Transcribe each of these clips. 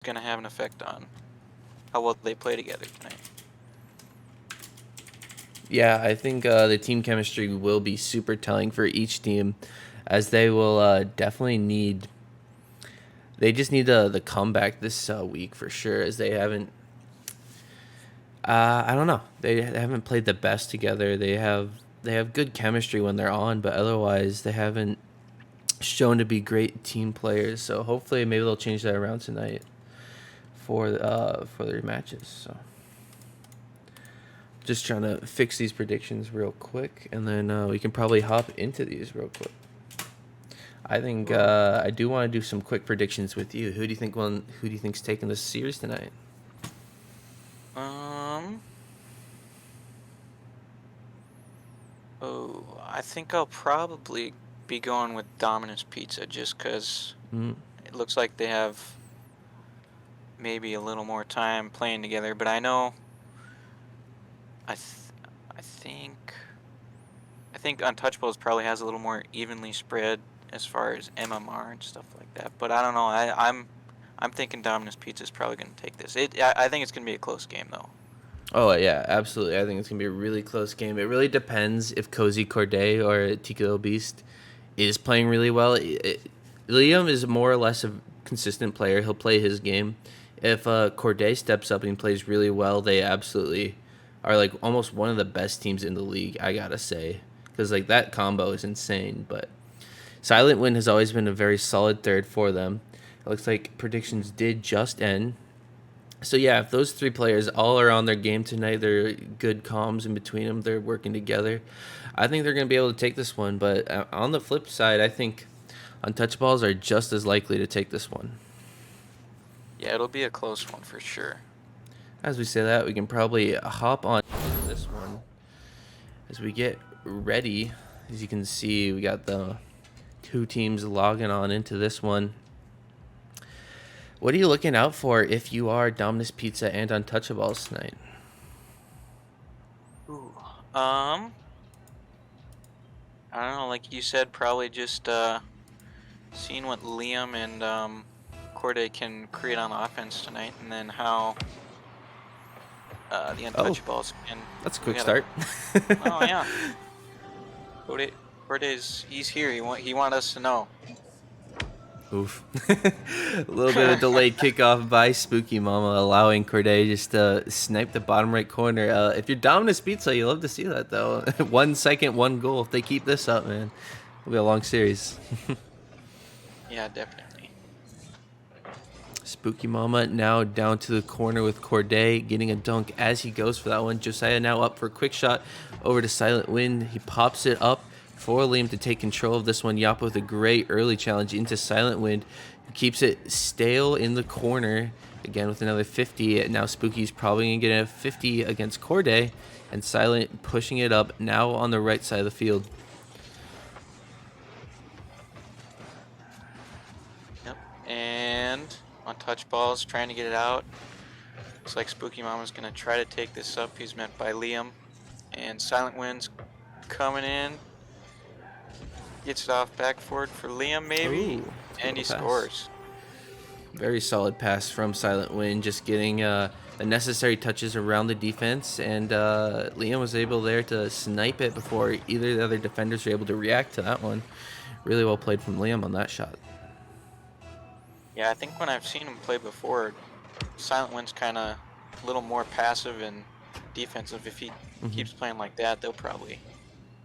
going to have an effect on how well they play together tonight. Yeah, I think the team chemistry will be super telling for each team, as they will definitely need. They just need the comeback this week for sure, as they haven't. I don't know. They haven't played the best together. They have good chemistry when they're on, but otherwise they haven't shown to be great team players. So hopefully maybe they'll change that around tonight for their matches. So just trying to fix these predictions real quick, and then we can probably hop into these real quick. I think I do want to do some quick predictions with you. Who do you think's taking this series tonight? Oh, I think I'll probably be going with Dominus Pizza just because it looks like they have maybe a little more time playing together. But I know, I think Untouchaballs probably has a little more evenly spread as far as MMR and stuff like that. But I don't know. I'm thinking Dominus Pizza is probably going to take this. I think it's going to be a close game though. Oh, yeah, absolutely. I think it's going to be a really close game. It really depends if Cozy Corday or Tiki Beast is playing really well. Liam is more or less a consistent player. He'll play his game. If Corday steps up and plays really well, they absolutely are like almost one of the best teams in the league, I got to say. Because like that combo is insane. But Silent Wind has always been a very solid third for them. It looks like predictions did just end. So yeah, if those three players all are on their game tonight, they're good comms in between them, they're working together, I think they're going to be able to take this one. But on the flip side, I think Untouchaballs are just as likely to take this one. Yeah, it'll be a close one for sure. As we say that, we can probably hop on this one as we get ready. As you can see, we got the two teams logging on into this one. What are you looking out for if you are Dominus Pizza and Untouchaballs tonight? Ooh. I don't know, like you said, probably just seeing what Liam and Corday can create on offense tonight, and then how the Untouchaballs can. That's a quick start. Oh yeah. Corday's he's here. He want us to know. Oof. A little bit of delayed kickoff by Spooky Mama, allowing Corday just to snipe the bottom right corner. If you're Dominus Pizza, you love to see that, though. 1 second, 1 goal. If they keep this up, man, it'll be a long series. Yeah, definitely. Spooky Mama now down to the corner with Corday, getting a dunk as he goes for that one. Josiah now up for a quick shot over to Silent Wind. He pops it up for Liam to take control of this one. Yappa with a great early challenge into Silent Wind, who keeps it stale in the corner. Again with another 50. Now Spooky's probably going to get a 50 against Corday, and Silent pushing it up now on the right side of the field. Yep, and Untouchaballs trying to get it out. Looks like Spooky Mama's going to try to take this up. He's met by Liam, and Silent Wind's coming in. Gets it off back forward for Liam, maybe. Ooh, and he scores. Very solid pass from Silent Wind, just getting the necessary touches around the defense, and Liam was able there to snipe it before either of the other defenders were able to react to that one. Really well played from Liam on that shot. Yeah, I think when I've seen him play before, Silent Wind's kind of a little more passive and defensive. If he keeps playing like that, they'll probably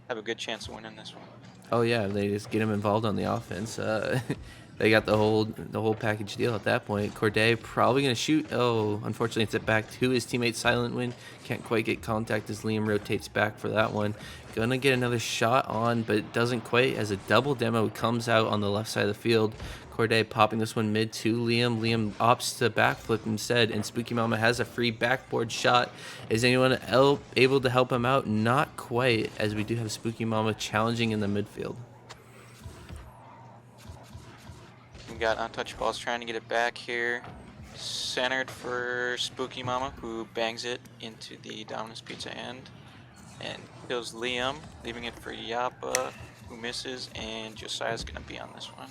have a good chance of winning this one. Oh yeah, they just get him involved on the offense. They got the whole package deal at that point. Corday probably gonna shoot. Oh, unfortunately, it's it back to his teammate Silent Wind. Can't quite get contact as Liam rotates back for that one. Gonna get another shot on, but it doesn't quite, as a double demo comes out on the left side of the field. Corday popping this one mid to Liam. Liam opts to backflip instead, and Spooky Mama has a free backboard shot. Is anyone else able to help him out? Not quite, as we do have Spooky Mama challenging in the midfield. We got Untouchaballs trying to get it back here. Centered for Spooky Mama, who bangs it into the Dominus Pizza end. And kills Liam, leaving it for Yappa, who misses, and Josiah's going to be on this one.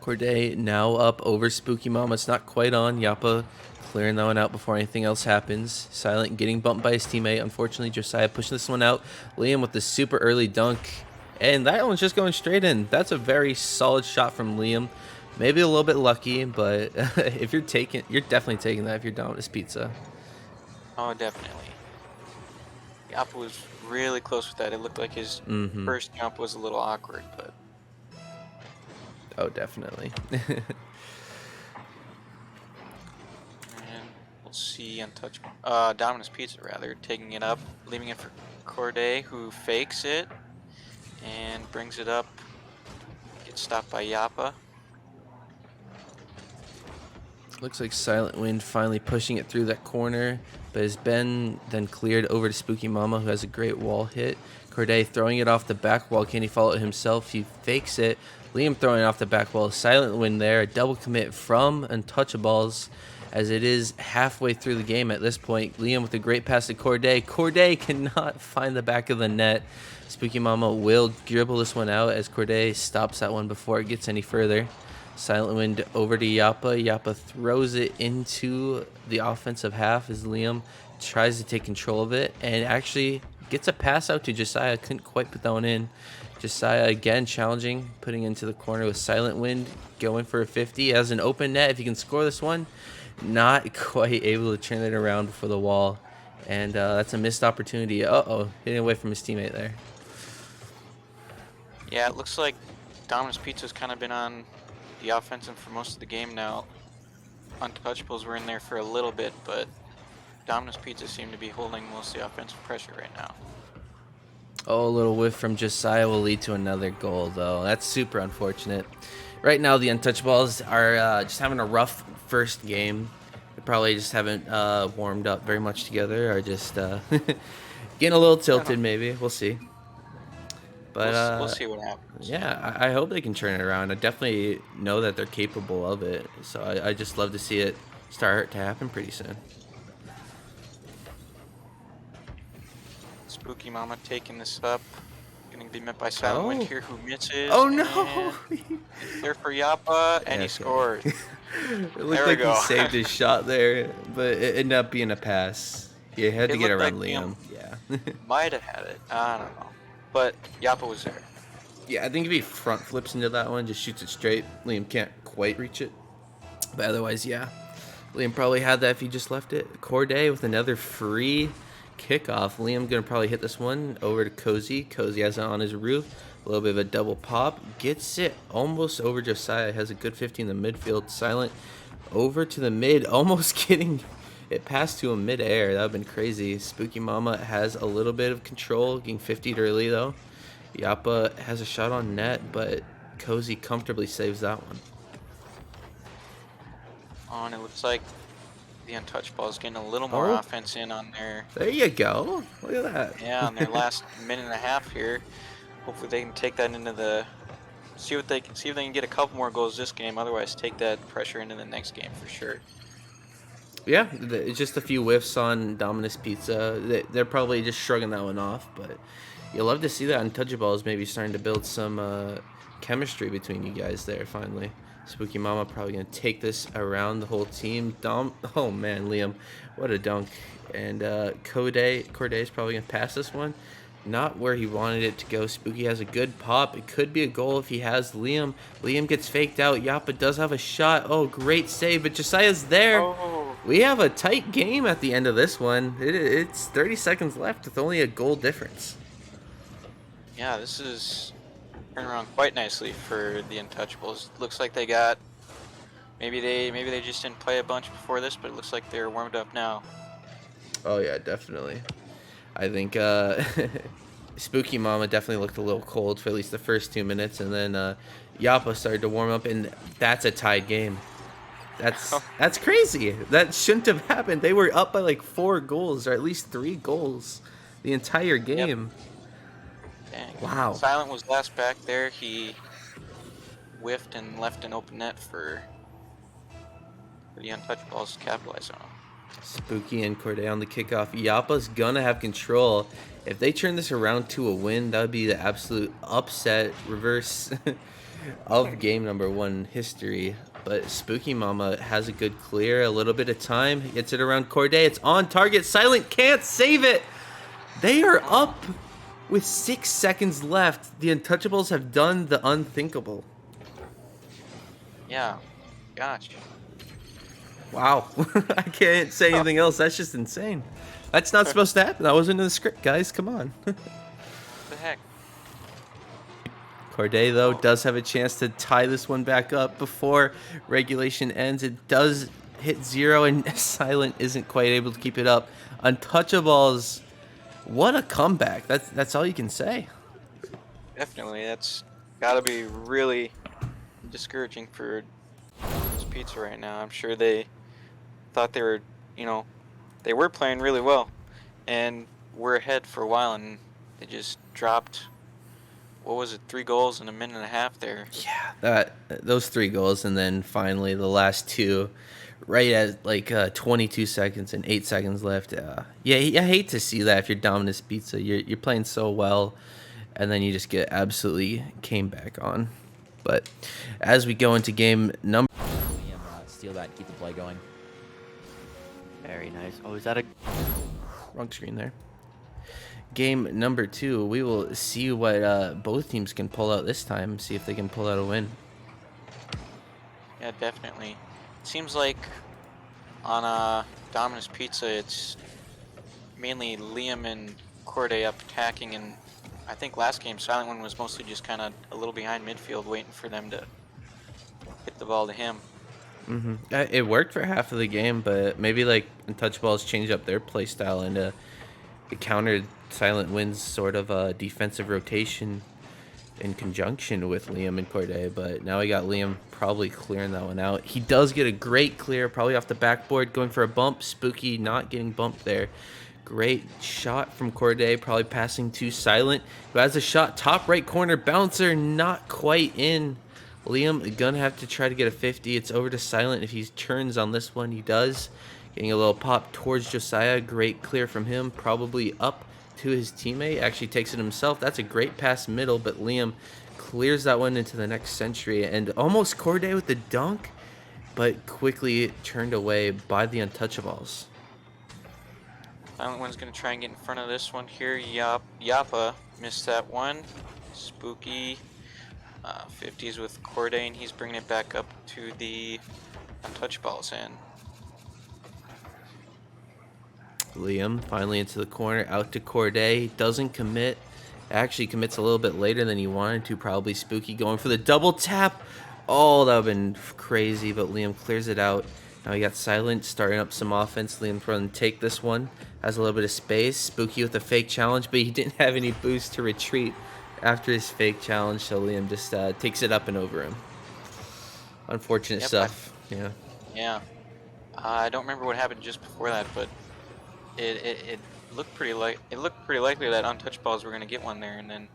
Corday now up over Spooky Mama. It's not quite on. Yappa clearing that one out before anything else happens. Silent getting bumped by his teammate. Unfortunately, Josiah pushing this one out. Liam with the super early dunk. And that one's just going straight in. That's a very solid shot from Liam. Maybe a little bit lucky, but if you're definitely taking that if you're Dominus Pizza. Oh, definitely. Yappa was really close with that. It looked like his first jump was a little awkward, but... Oh, definitely. And we'll see Dominus Pizza, rather, taking it up, leaving it for Corday, who fakes it and brings it up. Gets stopped by Yappa. Looks like Silent Wind finally pushing it through that corner, but has been then cleared over to Spooky Mama, who has a great wall hit. Corday throwing it off the back wall. Can he follow it himself? He fakes it. Liam throwing it off the back wall. Silent Wind there. A double commit from Untouchaballs, as it is halfway through the game at this point. Liam with a great pass to Corday. Corday cannot find the back of the net. Spooky Mama will dribble this one out as Corday stops that one before it gets any further. Silent Wind over to Yappa. Yappa throws it into the offensive half as Liam tries to take control of it and actually gets a pass out to Josiah. Couldn't quite put that one in. Josiah again challenging, putting into the corner with Silent Wind, going for a 50. Has an open net if he can score this one. Not quite able to turn it around before the wall. And that's a missed opportunity. Uh-oh, hitting away from his teammate there. Yeah, it looks like Dominus Pizza's kind of been on the offensive for most of the game now. Untouchables were in there for a little bit, but Dominus Pizza seemed to be holding most of the offensive pressure right now. Oh, a little whiff from Josiah will lead to another goal, though. That's super unfortunate. Right now, the Untouchaballs are just having a rough first game. They probably just haven't warmed up very much together, or just getting a little tilted, maybe. We'll see. But we'll see what happens. Yeah, I hope they can turn it around. I definitely know that they're capable of it. So I just love to see it start to happen pretty soon. Spooky Mama taking this up. Going to be met by Silent Wind here, who misses. Oh, no! There for Yappa, and he scored. It looked like he saved his shot there, but it ended up being a pass. He had to get around like Liam. Yeah. Might have had it. I don't know. But Yappa was there. Yeah, I think if he front flips into that one, just shoots it straight, Liam can't quite reach it. But otherwise, yeah. Liam probably had that if he just left it. Corday with another free kickoff. Liam going to probably hit this one over to Cozy. Cozy has it on his roof. A little bit of a double pop. Gets it almost over Josiah. Has a good 15 in the midfield. Silent over to the mid. Almost getting it passed to him mid-air. That would have been crazy. Spooky Mama has a little bit of control. Getting 50'd early, though. Yappa has a shot on net, but Cozy comfortably saves that one. And it looks like the Untouchaballs getting a little more offense in on their... There you go. Look at that. Yeah, on their last minute and a half here. Hopefully they can take that into the... See if they can get a couple more goals this game. Otherwise, take that pressure into the next game for sure. Yeah, it's just a few whiffs on Dominus Pizza. They're probably just shrugging that one off, but you'll love to see that Untouchaballs maybe starting to build some chemistry between you guys there finally. Spooky Mama probably going to take this around the whole team. Oh man, Liam, what a dunk. And Corday's probably going to pass this one. Not where he wanted it to go. Spooky has a good pop. It could be a goal if he has Liam. Liam gets faked out. Yappa does have a shot. Oh, great save, but Josiah's there. We have a tight game at the end of this one. It's 30 seconds left with only a goal difference. Yeah, this is turning around quite nicely for the Untouchables. Looks like they got maybe they just didn't play a bunch before this, but it looks like they're warmed up now. Oh yeah, definitely. I think Spooky Mama definitely looked a little cold for at least the first 2 minutes, and then Yappa started to warm up, and that's a tied game. That's crazy. That shouldn't have happened. They were up by like 4 goals, or at least 3 goals, the entire game. Yep. Dang. Wow. Silent was last back there. He whiffed and left an open net for the Untouchaballs to capitalize on. Spooky and Corday on the kickoff. Yappa's gonna have control. If they turn this around to a win, that would be the absolute upset reverse of game number 1 history. But Spooky Mama has a good clear, a little bit of time, gets it around Corday. It's on target. Silent can't save it. They are up with 6 seconds left. The Untouchables have done the unthinkable. Yeah. Gosh. Wow. I can't say anything else. That's just insane. That's not supposed to happen. That wasn't in the script, guys. Come on. What the heck? Corday, though, does have a chance to tie this one back up before regulation ends. It does hit 0, and Silent isn't quite able to keep it up. Untouchables, what a comeback. That's all you can say. Definitely. That's got to be really discouraging for this pizza right now. I'm sure they thought they were, they were playing really well and were ahead for a while, and they just dropped, what was it, 3 goals in a minute and a half there. Yeah, those 3 goals, and then finally the last 2 right at like 22 seconds and 8 seconds left. Yeah, I hate to see that if you're Dominus Pizza. You're playing so well, and then you just get absolutely came back on. But as we go into game number... Steal that and keep the play going. Very nice. Oh, is that a... Wrong screen there. Game number 2, we will see what both teams can pull out this time. See if they can pull out a win. Yeah, definitely. Seems like on Dominus Pizza, it's mainly Liam and Corday up attacking, and I think last game Silent One was mostly just kind of a little behind midfield, waiting for them to hit the ball to him. It worked for half of the game, but maybe like Untouchaballs changed up their play style and it countered Silent Wind's sort of defensive rotation in conjunction with Liam and Corday. But now we got Liam probably clearing that one out. He does get a great clear, probably off the backboard, going for a bump. Spooky not getting bumped there. Great shot from Corday, probably passing to Silent, who has a shot, top right corner, bouncer, not quite in. Liam gonna have to try to get a 50. It's over to Silent if he turns on this one. He does. Getting a little pop towards Josiah. Great clear from him, probably up to his teammate. Actually takes it himself. That's a great pass middle, but Liam clears that one into the next century. And almost Corday with the dunk, but quickly turned away by the Untouchaballs. Silent One's going to try and get in front of this one here. Yappa missed that one. Spooky 50s with Corday, and he's bringing it back up to the Untouchaballs end. Liam finally into the corner, out to Corday. Doesn't commit. Actually commits a little bit later than he wanted to. Probably Spooky going for the double tap. Oh, that would have been crazy, but Liam clears it out. Now we got Silent starting up some offense. Liam's going to take this one. Has a little bit of space. Spooky with a fake challenge, but he didn't have any boost to retreat after his fake challenge, so Liam just takes it up and over him. Unfortunate stuff. Yeah. I don't remember what happened just before that, but it looked pretty likely that Untouchaballs were going to get one there, and then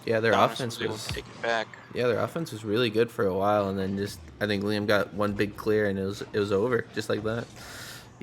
their Dominus offense able to take it back. Yeah, their offense was really good for a while, and then just I think Liam got one big clear, and it was over just like that.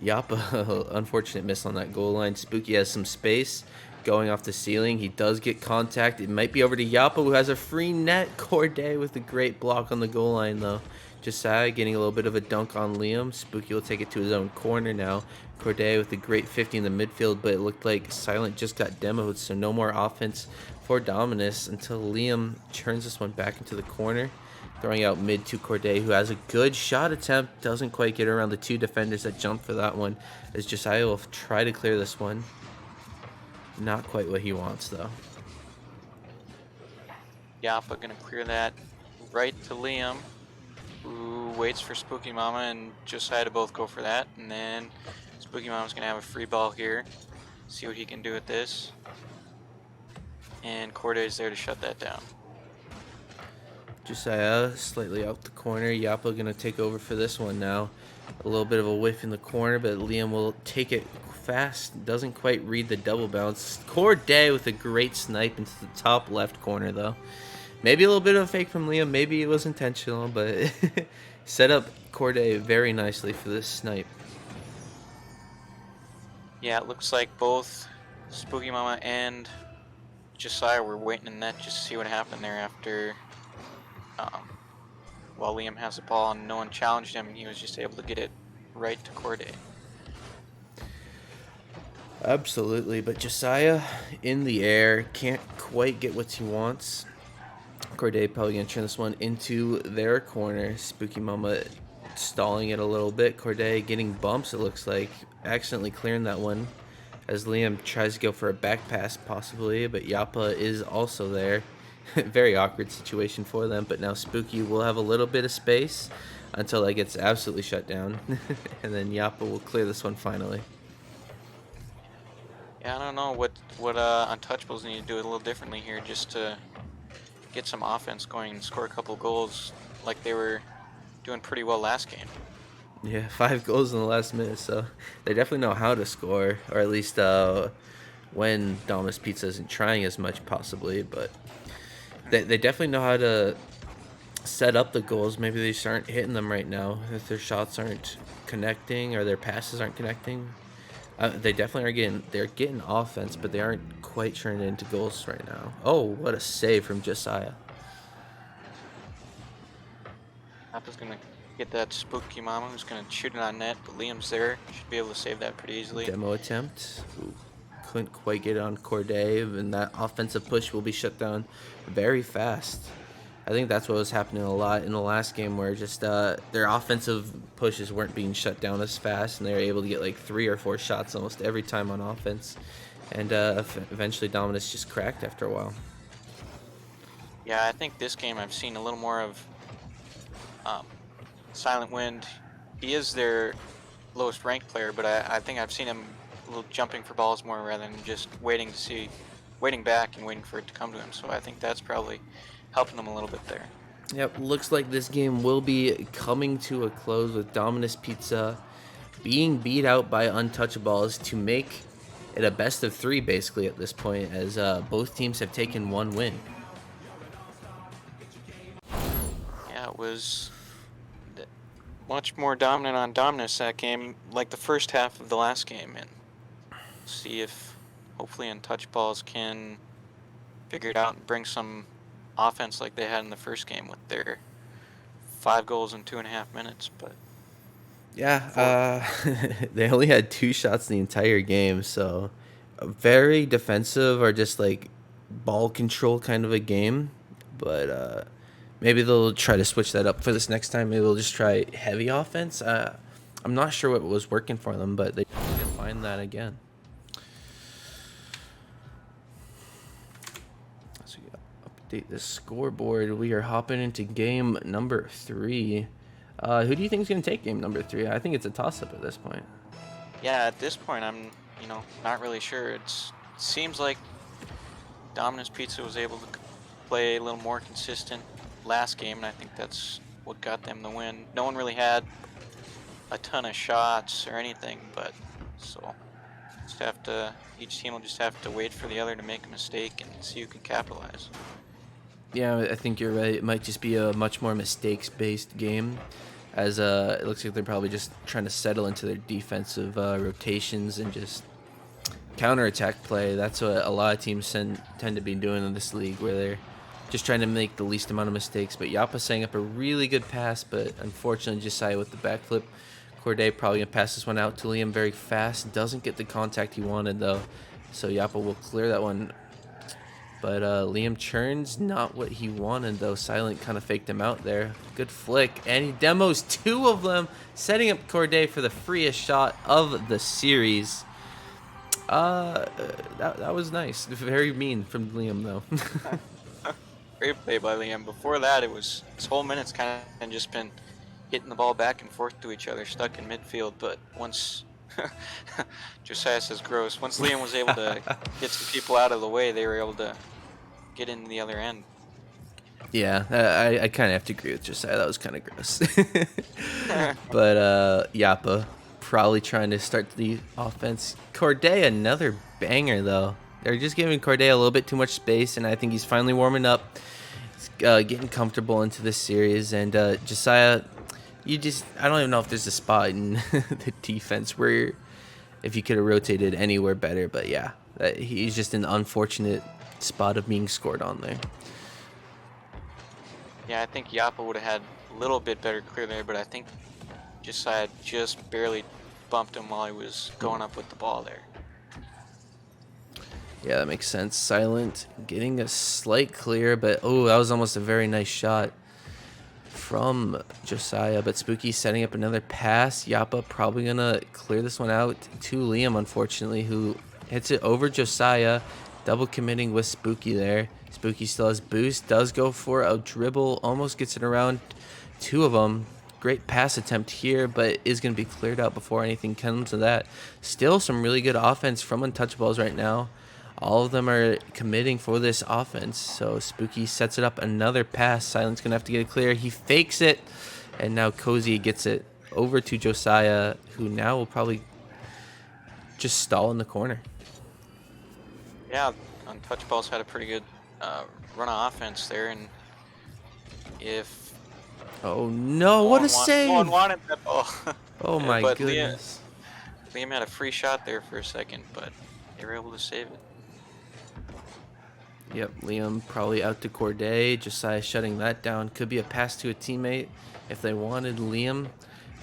Yappa, unfortunate miss on that goal line. Spooky has some space going off the ceiling. He does get contact. It might be over to Yappa, who has a free net. Corday with a great block on the goal line, though. Josiah getting a little bit of a dunk on Liam. Spooky will take it to his own corner now. Corday with a great 50 in the midfield, but it looked like Silent just got demoed, so no more offense for Dominus until Liam turns this one back into the corner. Throwing out mid to Corday, who has a good shot attempt. Doesn't quite get around the 2 defenders that jump for that one, as Josiah will try to clear this one. Not quite what he wants, though. Yappa gonna clear that right to Liam, who waits for Spooky Mama and Josiah to both go for that, and then Spooky Mama's gonna have a free ball here. See what he can do with this. And Corday's there to shut that down. Josiah slightly out the corner. Yappa gonna take over for this one now. A little bit of a whiff in the corner, but Liam will take it fast. Doesn't quite read the double bounce. Corday with a great snipe into the top left corner, though. Maybe a little bit of a fake from Liam. Maybe it was intentional, but set up Corday very nicely for this snipe. Yeah, it looks like both Spooky Mama and Josiah were waiting in net just to see what happened there after, while Liam has the ball and no one challenged him, and he was just able to get it right to Corday. Absolutely, but Josiah in the air can't quite get what he wants. Corday probably going to turn this one into their corner. Spooky Mama stalling it a little bit. Corday getting bumps, it looks like. Accidentally clearing that one as Liam tries to go for a back pass possibly, but Yappa is also there. Very awkward situation for them, but now Spooky will have a little bit of space until that gets absolutely shut down. And then Yappa will clear this one finally. Yeah, I don't know what Untouchaballs need to do it a little differently here just to get some offense going and score a couple goals like they were doing pretty well last game. Yeah, 5 goals in the last minute, so they definitely know how to score, or at least when Dominus Pizza isn't trying as much possibly, but they definitely know how to set up the goals. Maybe they just aren't hitting them right now. If their shots aren't connecting or their passes aren't connecting, they definitely are getting offense, but they aren't quite turning it into goals right now. Oh, what a save from Josiah. Appa's gonna get that Spooky Mama who's gonna shoot it on net, but Liam's there. Should be able to save that pretty easily. Demo attempt. Ooh, couldn't quite get it on Corday, and that offensive push will be shut down very fast. I think that's what was happening a lot in the last game, where just their offensive pushes weren't being shut down as fast, and they were able to get like 3 or 4 shots almost every time on offense. And eventually Dominus just cracked after a while. Yeah, I think this game I've seen a little more of Silent Wind. He is their lowest ranked player, but I think I've seen him a little jumping for balls more rather than just waiting back and waiting for it to come to him. So I think that's probably helping them a little bit there. Yep, looks like this game will be coming to a close with Dominus Pizza being beat out by Untouchaballs to make it a best of 3 basically at this point, as both teams have taken 1 win. Yeah, it was much more dominant on Dominus that game, like the first half of the last game, and see if hopefully Untouchaballs can figure it out and bring some offense like they had in the first game with their 5 goals in 2.5 minutes. But yeah, they only had 2 shots the entire game, so a very defensive or just like ball control kind of a game. But maybe they'll try to switch that up for this next time. Maybe they'll just try heavy offense. I'm not sure what was working for them, but they need to find that again. So we update the scoreboard. We are hopping into game number 3. Who do you think is going to take game number 3? I think it's a toss-up at this point. yeah, at this point I'm not really sure. It seems like Dominus Pizza was able to play a little more consistent last game, and I think that's what got them the win. No one really had a ton of shots or anything, but so each team will just have to wait for the other to make a mistake and see who can capitalize. Yeah, I think you're right. It might just be a much more mistakes-based game, as it looks like they're probably just trying to settle into their defensive rotations and just counterattack play. That's what a lot of teams tend to be doing in this league, where they're just trying to make the least amount of mistakes. But Yappa setting up a really good pass, but unfortunately Josiah with the backflip. Corday probably going to pass this one out to Liam very fast. Doesn't get the contact he wanted, though, so Yappa will clear that one. But Liam churns, not what he wanted, though. Silent kind of faked him out there. Good flick, and he demos 2 of them, setting up Corday for the freest shot of the series. That was nice. Very mean from Liam, though. Great play by Liam. Before that, his whole minute's kind of just been hitting the ball back and forth to each other, stuck in midfield. But once Josiah says gross, once Liam was able to get some people out of the way, they were able to get into the other end. Yeah, I kind of have to agree with Josiah. That was kind of gross. But Yappa probably trying to start the offense. Corday, another banger, though. They're just giving Corday a little bit too much space, and I think he's finally warming up. He's getting comfortable into this series. And Josiah, I don't even know if there's a spot in the defense where if you could have rotated anywhere better. But yeah, he's just an unfortunate spot of being scored on there. Yeah, I think Yappa would have had a little bit better clear there, but I think Josiah just barely bumped him while he was going up with the ball there. Yeah, that makes sense. Silent getting a slight clear, but oh, that was almost a very nice shot from Josiah. But Spooky setting up another pass. Yappa probably gonna clear this one out to Liam, unfortunately, who hits it over Josiah, double committing with Spooky there. Spooky still has boost, does go for a dribble, almost gets it around two of them. Great pass attempt here, but is going to be cleared out before anything comes of that. Still some really good offense from Untouchaballs right now. All of them are committing for this offense. So Spooky sets it up another pass. Silent's going to have to get it clear. He fakes it, and now Cozy gets it over to Josiah, who now will probably just stall in the corner. Yeah, Untouchaballs had a pretty good run of offense there, and if Oh no, what a save! no one wanted that ball. Oh my But goodness. Liam had a free shot there for a second, but they were able to save it. Yep, Liam probably out to Corday. Josiah shutting that down. Could be a pass to a teammate if they wanted. Liam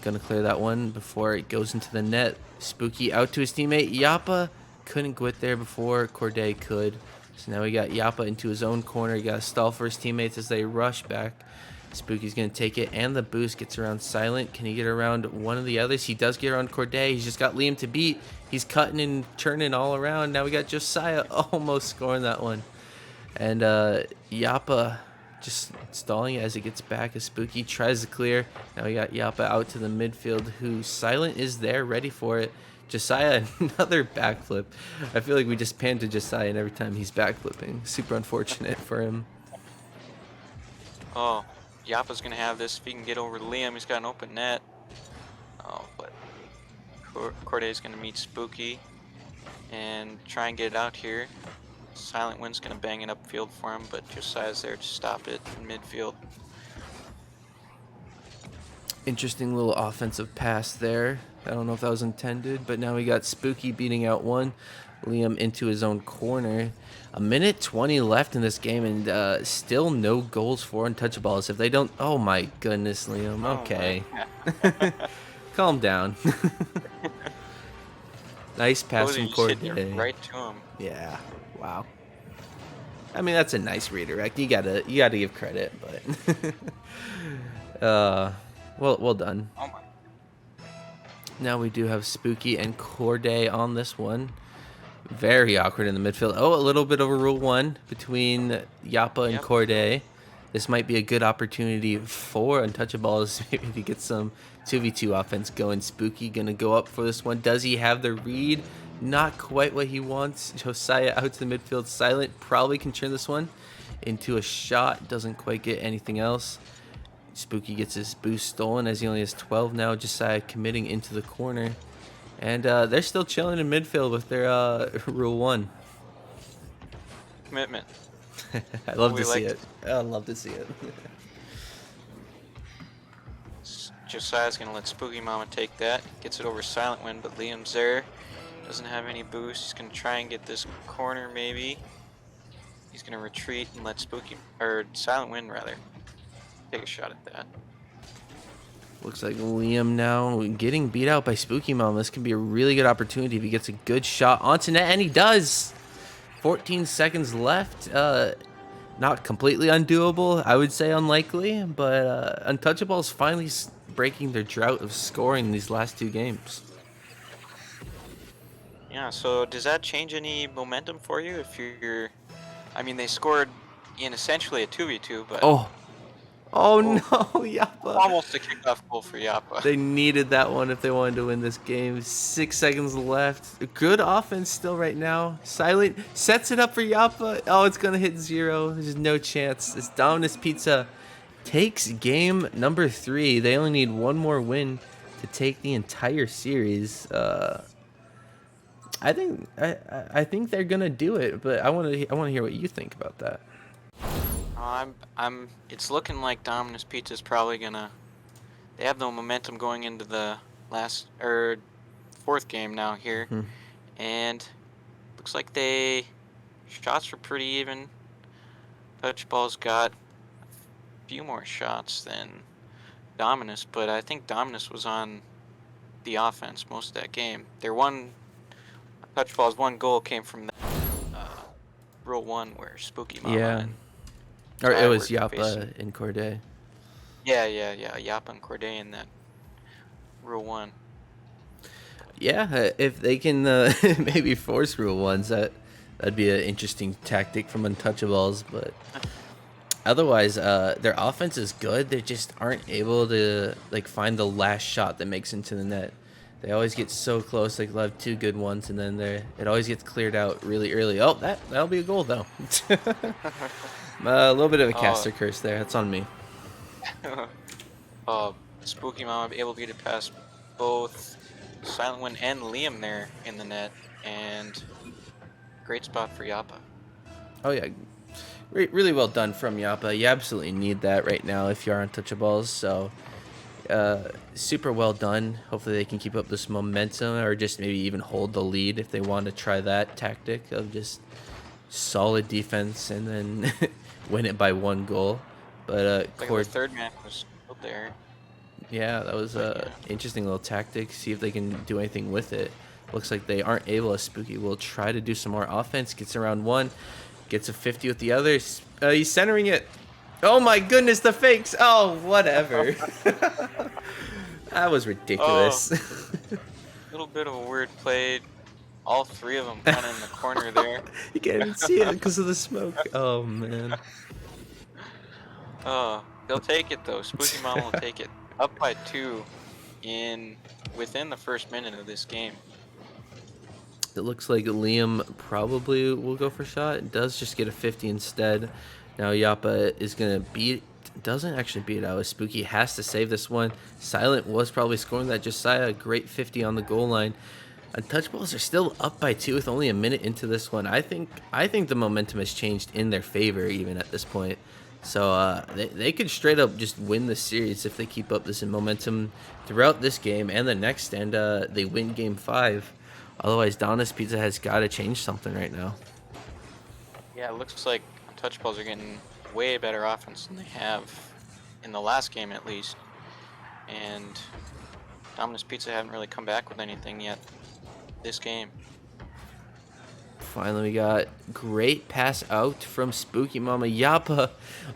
gonna clear that one before it goes into the net. Spooky out to his teammate. Yappa couldn't quit there before Corday could. So now we got Yappa into his own corner. He got to stall for his teammates as they rush back. Spooky's going to take it, and the boost gets around Silent. Can he get around one of the others? He does get around Corday. He's just got Liam to beat. He's cutting and turning all around. Now we got Josiah almost scoring that one. And Yappa just stalling as it gets back as Spooky tries to clear. Now we got Yappa out to the midfield, who Silent is there, ready for it. Josiah, another backflip. I feel like we just pan to Josiah and every time he's backflipping. Super unfortunate for him. Oh, Yappa's gonna have this if he can get over to Liam. He's got an open net. Oh, but Corday's gonna meet Spooky and try and get it out here. Silent Wind's gonna bang it upfield for him, but Josiah's there to stop it in midfield. Interesting little offensive pass there. I don't know if that was intended, but now we got Spooky beating out one. Liam into his own corner. 1:20 left in this game, and still no goals for Untouchaballs. If they don't... Oh, my goodness, Liam. Okay. Calm down. Nice pass from Corday. Right to him. Yeah. Wow. I mean, that's a nice redirect. You gotta give credit, but... well done. Oh, my. Now we do have Spooky and Corday on this one. Very awkward in the midfield. Oh, a little bit of a rule one between Yappa and Corday. This might be a good opportunity for Untouchaballs maybe to get some 2v2 offense going. Spooky gonna go up for this one. Does he have the read? Not quite what he wants. Josiah out to the midfield. Silent probably can turn this one into a shot. Doesn't quite get anything else. Spooky gets his boost stolen as he only has 12 now. Josiah committing into the corner. And they're still chilling in midfield with their rule one. Commitment. I love to see it. I love to see it. Josiah's gonna let Spooky Mama take that. Gets it over Silent Wind, but Liam's there. Doesn't have any boost. He's gonna try and get this corner maybe. He's gonna retreat and let Silent Wind rather take a shot at that. Looks like Liam now getting beat out by Spooky Mom. This can be a really good opportunity if he gets a good shot onto net, and he does. 14 seconds left. Not completely undoable. I would say unlikely, but Untouchaballs finally breaking their drought of scoring in these last two games. Yeah, so does that change any momentum for you if you're... I mean, they scored in essentially a 2v2, but... Oh no, Yappa. Almost a kickoff goal for Yappa. They needed that one if they wanted to win this game. 6 seconds left. Good offense still right now. Silent sets it up for Yappa. Oh, it's going to hit 0. There's no chance. This Dominus Pizza takes game number 3. They only need one more win to take the entire series. I think they're going to do it, but I want to hear what you think about that. It's looking like Dominus Pizza's probably gonna. They have the momentum going into the fourth game now here, and looks like they shots were pretty even. Untouchaballs got a few more shots than Dominus, but I think Dominus was on the offense most of that game. Their Untouchaballs' one goal came from that Rule 1 where Spooky Mama Yeah. and Or it was Tyler were facing. Yappa and Corday. Yeah. Yappa and Corday in that Rule 1. Yeah, if they can maybe force Rule 1s, that'd be an interesting tactic from Untouchaballs. But otherwise, their offense is good. They just aren't able to like find the last shot that makes into the net. They always get so close. Like they'll have 2 good ones, and then it always gets cleared out really early. Oh, that'll be a goal though. A little bit of a caster curse there. That's on me. Spooky Mama able to get it past both Silent Wind and Liam there in the net, and great spot for Yappa. Oh yeah, really well done from Yappa. You absolutely need that right now if you are Untouchaballs. So super well done. Hopefully they can keep up this momentum, or just maybe even hold the lead if they want to try that tactic of just solid defense and then win it by 1 goal. But Like the third man was out there. yeah, that was a interesting little tactic. See if they can do anything with it. Looks like they aren't able. Spooky will try to do some more offense. Gets around 1, gets a 50 with the other. He's centering it. Oh my goodness, the fakes. Oh, whatever. That was ridiculous. Little bit of a weird play. All 3 of them kind of in the corner there. You can't even see it because of the smoke. Oh man. They'll take it though. Spooky Mama will take it. Up by 2 within the first minute of this game. It looks like Liam probably will go for shot. It does just get a 50 instead. Now Yappa is going to doesn't actually beat out. Spooky has to save this one. Silent was probably scoring that. Josiah, a great 50 on the goal line. Untouchaballs are still up by 2 with only a minute into this one. I think the momentum has changed in their favor even at this point. So they could straight up just win the series if they keep up this momentum throughout this game and the next, and they win Game 5. Otherwise, Dominus Pizza has got to change something right now. Yeah, it looks like Untouchaballs are getting way better offense than they have in the last game at least. And Dominus Pizza haven't really come back with anything yet this game. Finally, we got great pass out from Spooky Mama. Yappa,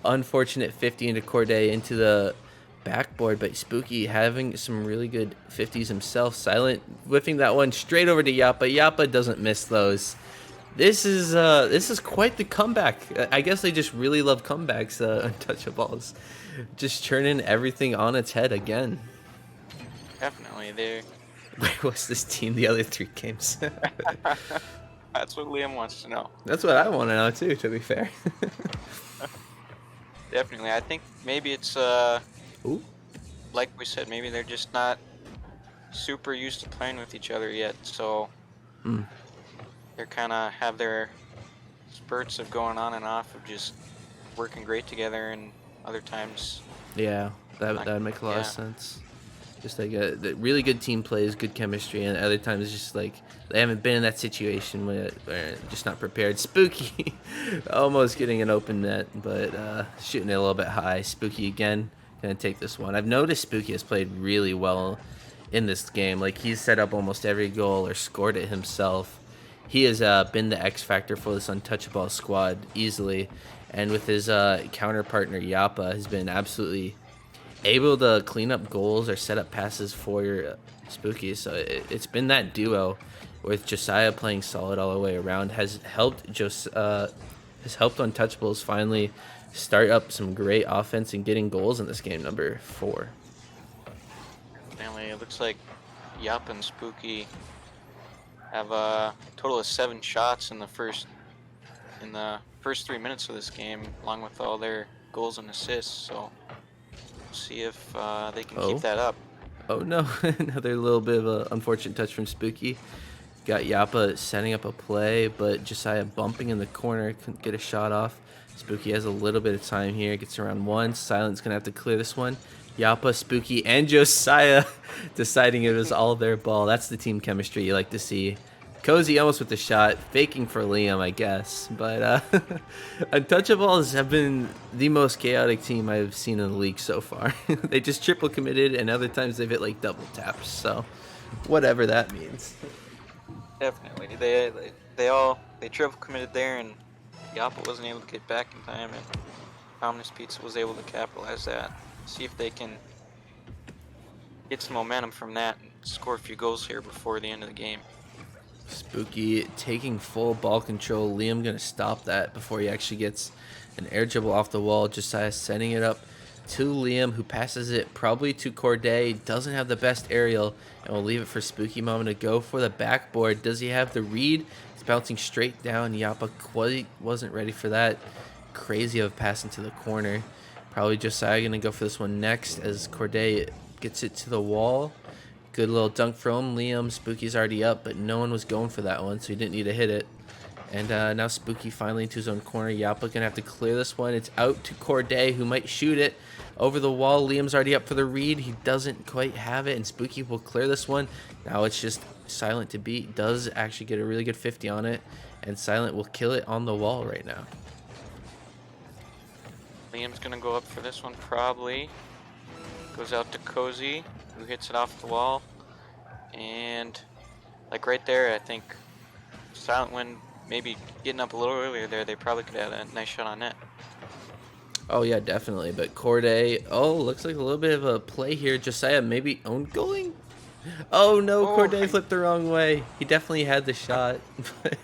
unfortunate 50 into Corday into the backboard, but Spooky having some really good 50s himself. Silent whipping that one straight over to Yappa. Yappa doesn't miss those. This is quite the comeback. I guess they just really love comebacks, Untouchaballs. Just turning everything on its head again. Definitely, they're... Where was this team the other 3 games? That's what Liam wants to know. That's what I want to know too, to be fair. Definitely. I think maybe it's, Ooh. like we said, maybe they're just not super used to playing with each other yet, so they're kind of have their spurts of going on and off of just working great together, and other times... Yeah, that would make a lot of sense. Just like the really good team plays, good chemistry, and other times it's just like they haven't been in that situation where they're just not prepared. Spooky almost getting an open net, but shooting it a little bit high. Spooky again gonna take this one. I've noticed Spooky has played really well in this game. Like he's set up almost every goal or scored it himself. He has been the X factor for this Untouchable squad easily, and with his counter partner Yappa has been absolutely able to clean up goals or set up passes for your Spooky. So it's been that duo with Josiah playing solid all the way around has helped Untouchables finally start up some great offense and getting goals in this game number 4. Anyway, it looks like Yappa and Spooky have a total of 7 shots in the first 3 minutes of this game, along with all their goals and assists. So we'll see if they can keep that up. Oh no, another little bit of an unfortunate touch from Spooky. Got Yappa setting up a play, but Josiah bumping in the corner, couldn't get a shot off. Spooky has a little bit of time here, gets around 1. Silent's gonna have to clear this one. Yappa, Spooky, and Josiah deciding it was all their ball. That's the team chemistry you like to see Cozy almost with the shot, faking for Liam, I guess. But Untouchaballs have been the most chaotic team I've seen in the league so far. They just triple committed, and other times they've hit like double taps. So whatever that means. Definitely. They triple committed there, and Yappa wasn't able to get back in time, and Dominus Pizza was able to capitalize that. See if they can get some momentum from that and score a few goals here before the end of the game. Spooky taking full ball control. Liam gonna stop that before he actually gets an air dribble off the wall. Josiah setting it up to Liam, who passes it probably to Corday. Doesn't have the best aerial, and we'll leave it for Spooky Mama to go for the backboard. Does he have the read? It's bouncing straight down. Yappa quite wasn't ready for that. Crazy of passing to the corner. Probably Josiah gonna go for this one next as Corday gets it to the wall. Good little dunk from Liam. Spooky's already up, but no one was going for that one, so he didn't need to hit it. And now Spooky finally into his own corner. Yappa gonna have to clear this one. It's out to Corday, who might shoot it over the wall. Liam's already up for the read. He doesn't quite have it, and Spooky will clear this one. Now it's just Silent to beat. Does actually get a really good 50 on it, and Silent will kill it on the wall right now. Liam's gonna go up for this one probably. Goes out to Cozy, who hits it off the wall. And like right there, I think Silent Wind maybe getting up a little earlier there, they probably could have had a nice shot on net. Oh yeah, definitely. But Corday, looks like a little bit of a play here. Josiah maybe own goaling. Oh no, Corday flipped the wrong way. He definitely had the shot, but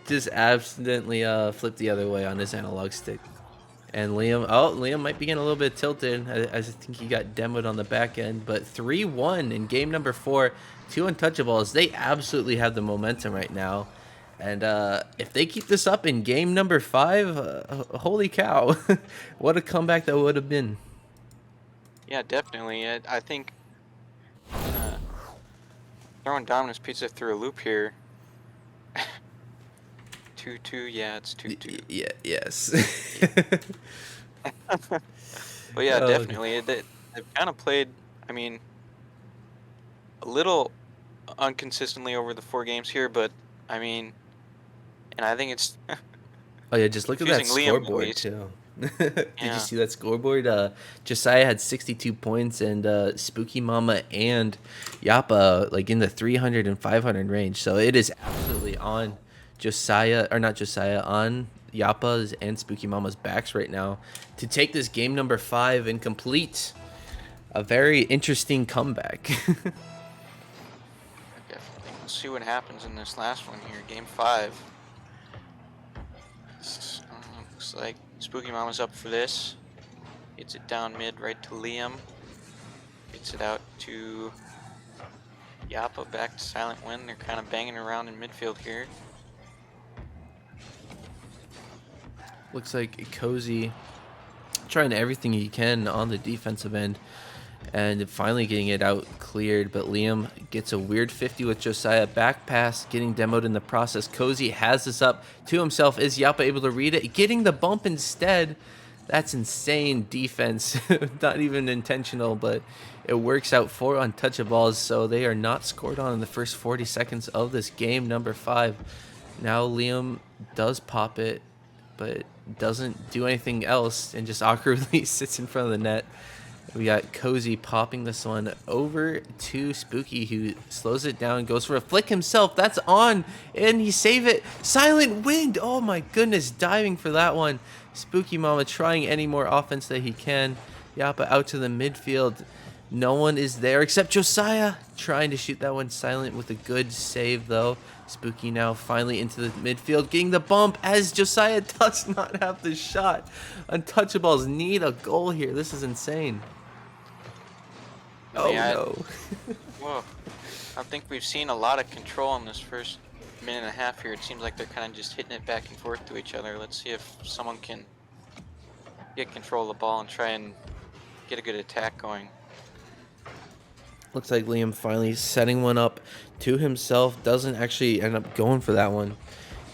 just accidentally flipped the other way on his analog stick. And Liam might be getting a little bit tilted. I think he got demoed on the back end. But 3-1 in game number 4. 2 Untouchaballs. They absolutely have the momentum right now. And if they keep this up in game number 5, holy cow. What a comeback that would have been. Yeah, definitely. I think throwing Dominus Pizza through a loop here. 2-2, yeah, it's 2-2. Yeah, yes. But yeah, definitely. They've kind of played, I mean, a little inconsistently over the 4 games here, but I mean, and I think it's. Oh yeah, just look at that Liam, scoreboard too. Did you see that scoreboard? Josiah had 62 points, and Spooky Mama and Yappa like in the 300 and 500 range. So it is absolutely on Josiah, or not Josiah, on Yappa's and Spooky Mama's backs right now to take this game number 5 and complete a very interesting comeback. Definitely. We'll see what happens in this last one here, game 5. Looks like Spooky Mama's up for this. Gets it down mid right to Liam. Gets it out to Yappa, back to Silent Wind. They're kind of banging around in midfield here. Looks like Cozy trying everything he can on the defensive end and finally getting it out cleared, but Liam gets a weird 50 with Josiah. Back pass getting demoed in the process. Cozy has this up to himself. Is Yappa able to read it? Getting the bump instead. That's insane defense. Not even intentional, but it works out for Untouchaballs, so they are not scored on in the first 40 seconds of this game number 5. Now Liam does pop it, but doesn't do anything else and just awkwardly sits in front of the net. We got Cozy popping this one over to Spooky, who slows it down, goes for a flick himself. That's on, and he save it. Silent Wind, oh my goodness, diving for that one. Spooky Mama trying any more offense that he can. Yappa out to the midfield. No one is there except Josiah trying to shoot that one. Silent with a good save though. Spooky now finally into the midfield, getting the bump as Josiah does not have the shot. Untouchaballs need a goal here. This is insane. Oh no. Whoa. I think we've seen a lot of control in this first minute and a half here. It seems like they're kind of just hitting it back and forth to each other. Let's see if someone can get control of the ball and try and get a good attack going. Looks like Liam finally setting one up to himself. Doesn't actually end up going for that one,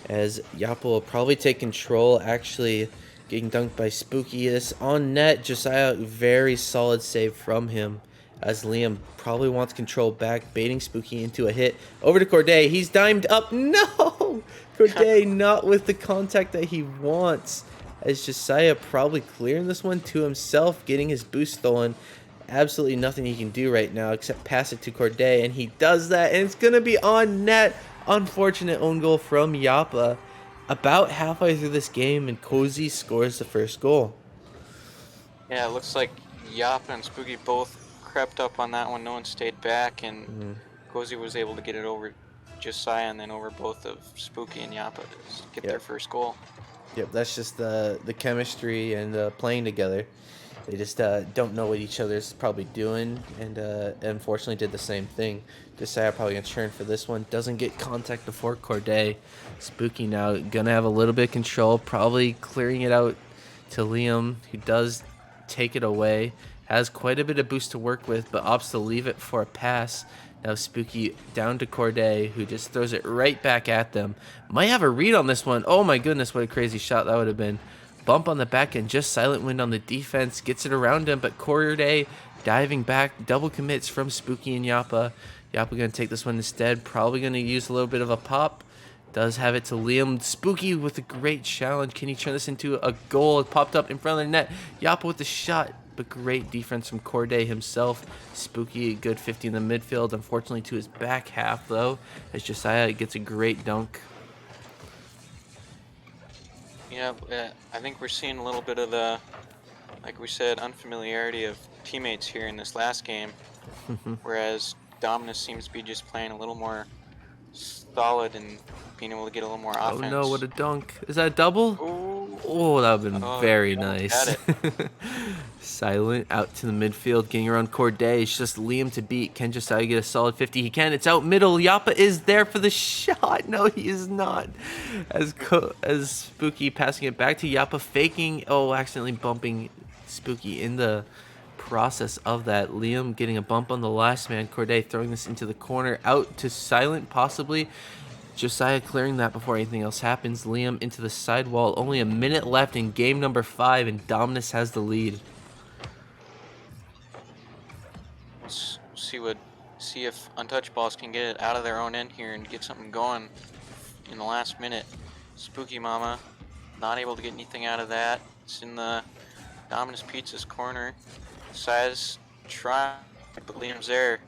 as Yappa will probably take control. Actually getting dunked by Spooky. This on net. Josiah, very solid save from him as Liam probably wants control back, baiting Spooky into a hit. Over to Corday. He's dimed up. No! Corday not with the contact that he wants. As Josiah probably clearing this one to himself, getting his boost stolen. Absolutely nothing he can do right now except pass it to Corday, and he does that, and it's going to be on net. Unfortunate own goal from Yappa. About halfway through this game, and Cozy scores the first goal. Yeah, it looks like Yappa and Spooky both crept up on that one. No one stayed back, and Cozy was able to get it over Josiah and then over both of Spooky and Yappa to get their first goal. Yep, that's just the chemistry and playing together. They just don't know what each other's probably doing, and unfortunately did the same thing. Josiah probably going to churn for this one. Doesn't get contact before Corday. Spooky now going to have a little bit of control, probably clearing it out to Liam, who does take it away. Has quite a bit of boost to work with, but opts to leave it for a pass. Now Spooky down to Corday, who just throws it right back at them. Might have a read on this one. Oh my goodness, what a crazy shot that would have been. Bump on the back end, just Silent Wind on the defense. Gets it around him, but Corday diving back. Double commits from Spooky and Yappa. Yappa going to take this one instead. Probably going to use a little bit of a pop. Does have it to Liam. Spooky with a great challenge. Can he turn this into a goal? It popped up in front of the net. Yappa with the shot, but great defense from Corday himself. Spooky, a good 50 in the midfield. Unfortunately to his back half, though, as Josiah gets a great dunk. Yeah, I think we're seeing a little bit of the, like we said, unfamiliarity of teammates here in this last game, whereas Dominus seems to be just playing a little more solid and being able to get a little more offense. Oh no, what a dunk. Is that a double? Ooh. Oh, that would have been very nice. Got it. Silent out to the midfield, getting around Corday. It's just Liam to beat. Can Josiah get a solid 50? He can. It's out middle. Yappa is there for the shot. No, he is not. As Spooky passing it back to Yappa, faking. Oh, accidentally bumping Spooky in the process of that. Liam getting a bump on the last man. Corday throwing this into the corner. Out to Silent, possibly. Josiah clearing that before anything else happens. Liam into the sidewall. Only a minute left in game number 5, and Dominus has the lead. Let's see if Untouchaballs can get it out of their own end here and get something going in the last minute. Spooky Mama not able to get anything out of that. It's in the Dominus Pizza's corner. Josiah's trying, but Liam's there.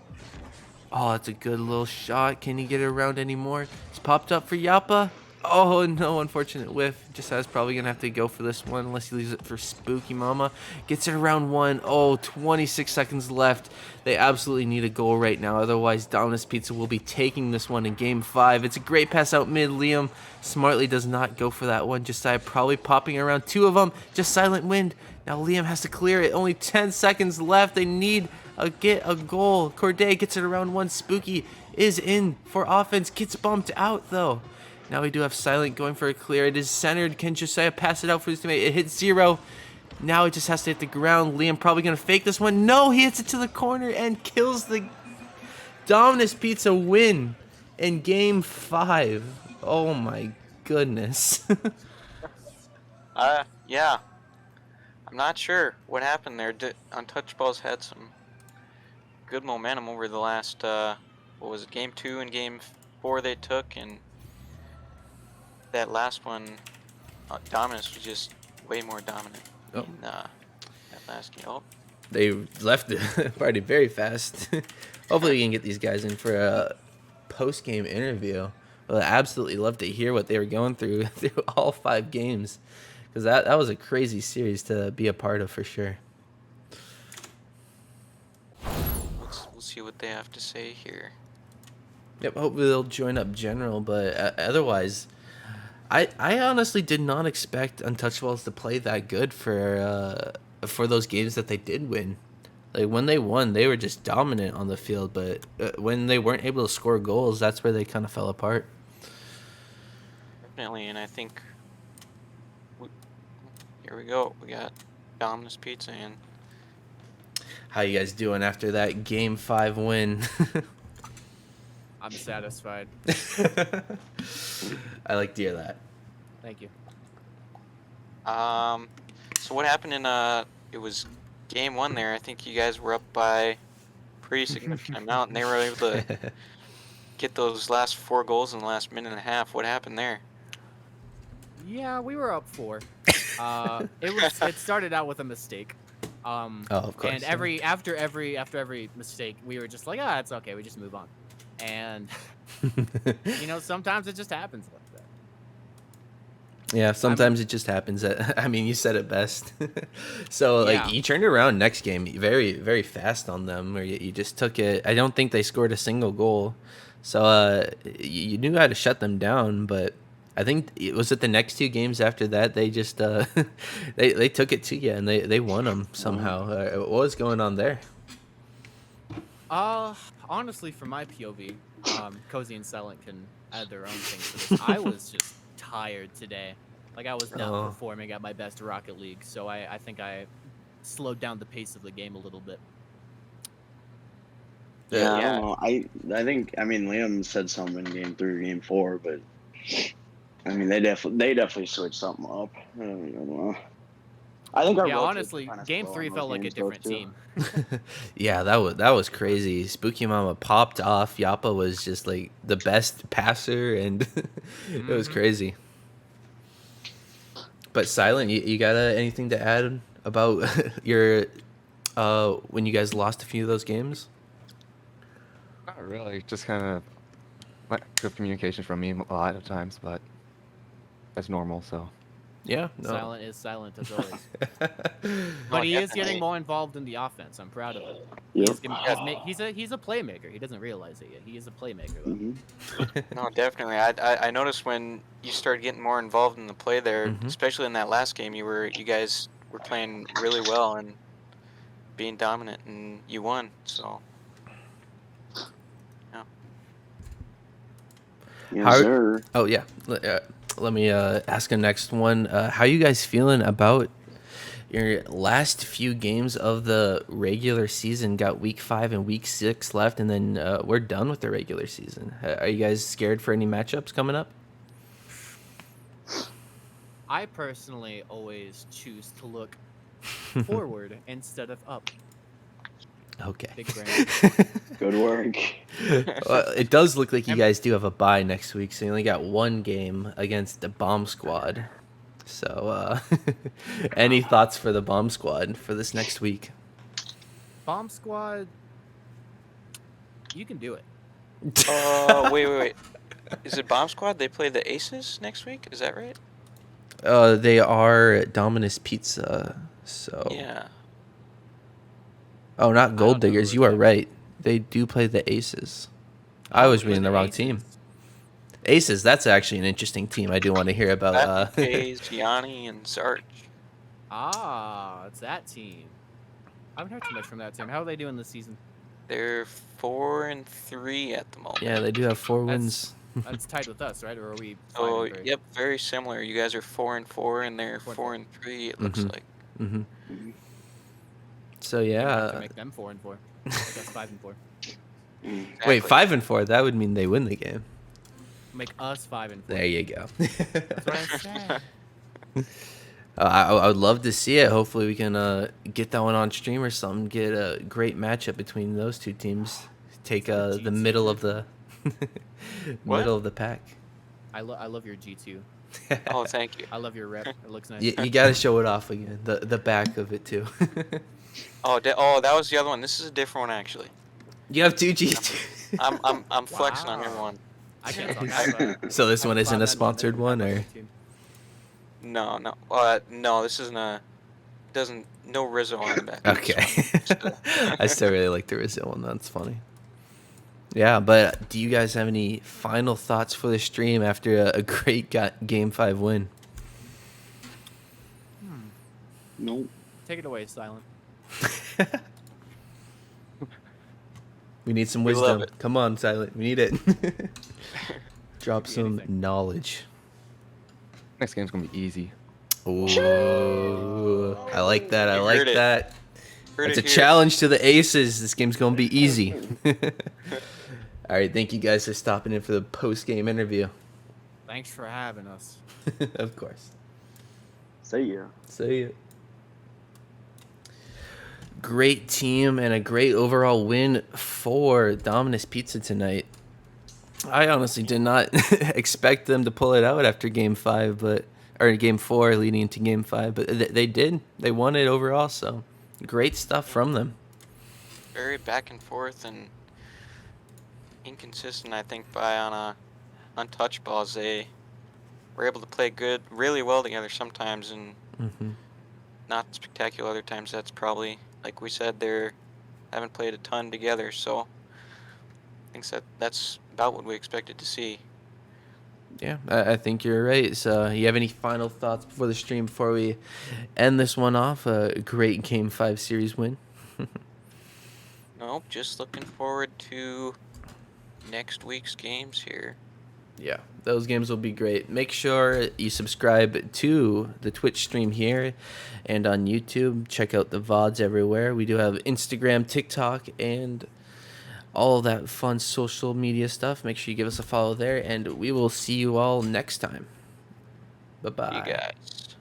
Oh, that's a good little shot. Can he get it around anymore? It's popped up for Yappa. Oh, no, unfortunate whiff. Josiah's probably going to have to go for this one unless he leaves it for Spooky Mama. Gets it around one. Oh, 26 seconds left. They absolutely need a goal right now. Otherwise, Dominus Pizza will be taking this one in game 5. It's a great pass out mid. Liam smartly does not go for that one. Josiah probably popping around 2 of them. Just Silent Wind. Now Liam has to clear it. Only 10 seconds left. They need get a goal. Corday gets it around 1. Spooky is in for offense. Gets bumped out, though. Now we do have Silent going for a clear. It is centered. Can Josiah pass it out for his teammate? It hits 0. Now it just has to hit the ground. Liam probably going to fake this one. No, he hits it to the corner and kills the Dominus Pizza win in game 5. Oh my goodness. Yeah. I'm not sure what happened there. Untouchaballs had some good momentum over the last, what was it, game 2 and game 4 they took, and that last one, Dominus was just way more dominant in that last game. Oh. They left the party very fast. Hopefully we can get these guys in for a post-game interview. Well, I absolutely love to hear what they were going through all 5 games, because that was a crazy series to be a part of for sure. We'll see what they have to say here. Yep, hopefully they'll join up general, but otherwise, I honestly did not expect Untouchaballs to play that good for those games that they did win. Like, when they won, they were just dominant on the field, but when they weren't able to score goals, that's where they kind of fell apart. Definitely, and I think here we go. We got Dominus Pizza in. How you guys doing after that game 5 win? I'm satisfied. I like to hear that. Thank you. So what happened in it was game 1 there. I think you guys were up by pretty significant amount, and they were able to get those last 4 goals in the last minute and a half. What happened there? Yeah, we were up 4. It started out with a mistake. of course, And yeah. after every mistake, we were just like, it's okay, we just move on. And sometimes it just happens like that. Yeah, sometimes it just happens. I mean, you said it best. So, like, Yeah. you turned around next game very, very fast on them, or you just took it. I don't think they scored a single goal. So, you knew how to shut them down, but I think it was the next 2 games after that, they just, they took it to you, and they won them somehow. What was going on there? Honestly, from my POV, Cozy and Silent can add their own things to this. I was just tired today. Like, I was not performing at my best Rocket League, so I think I slowed down the pace of the game a little bit. Yeah, I Yeah. don't know. I think Liam said something in game 3 or game 4, but I mean they definitely switched something up. I don't know. I think our Yeah, rotates honestly, kinda game slow 3 on felt those like a games, though, different too. team. Yeah, that was crazy. Spooky Mama popped off. Yappa was just like the best passer, and it was crazy. But Silent, you got anything to add about your when you guys lost a few of those games? Not really. Just kind of lack of communication from me a lot of times, but that's normal. So Yeah, no. Silent is silent as always. No, But he is definitely. getting more involved in the offense. I'm proud of it. Yep. He's a playmaker. He doesn't realize it yet. He is a playmaker, though. Mm-hmm. No, definitely. I noticed when you started getting more involved in the play there, especially in that last game, you guys were playing really well and being dominant, and you won. So, yeah. Yes, sir. Oh yeah. Let me ask a next one. How you guys feeling about your last few games of the regular season? Got week 5 and week 6 left, and then we're done with the regular season. Are you guys scared for any matchups coming up? I personally always choose to look forward instead of up. Okay. Big brain. Good work. Well, it does look like you guys do have a bye next week, so you only got 1 game against the Bomb Squad. So, any thoughts for the Bomb Squad for this next week? Bomb Squad, you can do it. Wait. Is it Bomb Squad? They play the Aces next week? Is that right? They are Dominus Pizza, so... Yeah. Oh, not Gold don't know Diggers. who You are that- right. They do play the Aces. I was Play reading the wrong Aces. team. Aces, that's actually an interesting team. I do want to hear about. Hayes, Gianni, and Sarge. It's that team. I haven't heard too much from that team. How are they doing this season? They're 4-3 at the moment. Yeah, they do have 4 wins. That's tied with us, right? Or are we? Oh, 5-3? yep, very similar. You guys are 4-4, and they're 4-3. It looks like. Mm-hmm. So We have yeah. to make them 4-4. I guess 5-4. Wait, Exactly. 5 and 4. That would mean they win the game. Make us 5-4. There you go. That's what I said. I would love to see it. Hopefully, we can get that one on stream or something. Get a great matchup between those 2 teams. Take the middle of the What? middle of the pack. I love your G2. Oh, thank you. I love your rep. It looks nice. You got to show it off again. The back of it too. Oh, that was the other one. This is a different one, actually. You have 2 G2. I'm flexing on Wow. everyone. I can't talk. I have a- So this I one have isn't a Cloud9 sponsored one, on my or team. No. No, this isn't no Rizzo on the back. okay. I still really like the Rizzo one. That's funny. Yeah, but do you guys have any final thoughts for the stream after a great Game 5 win? Nope. Take it away, Silent. We need some We love wisdom. it. Come on, Silent. We need it. Drop some anything. knowledge. next game's gonna be easy. Ooh, I like that. I You like heard it. that. Heard It's it a here. challenge to the Aces. This game's gonna be easy. All right, thank you guys for stopping in for the post-game interview. Thanks for having us. Of course. See ya. See ya. great team and a great overall win for Dominus Pizza tonight. I honestly did not expect them to pull it out after Game 5, or Game 4 leading into Game 5, but they did. They won it overall, so great stuff from them. Very back and forth and inconsistent, I think, by on Untouchaballs. They were able to play really well together sometimes, and not spectacular other times. That's probably, like we said, they haven't played a ton together, so I think that's about what we expected to see. Yeah, I think you're right. So, you have any final thoughts before the stream before we end this one off? A great Game 5 series win. Nope, just looking forward to next week's games here. Yeah, those games will be great. Make sure you subscribe to the Twitch stream here and on YouTube. Check out the VODs everywhere. We do have Instagram, TikTok, and all that fun social media stuff. Make sure you give us a follow there, and we will see you all next time. Bye-bye. You guys.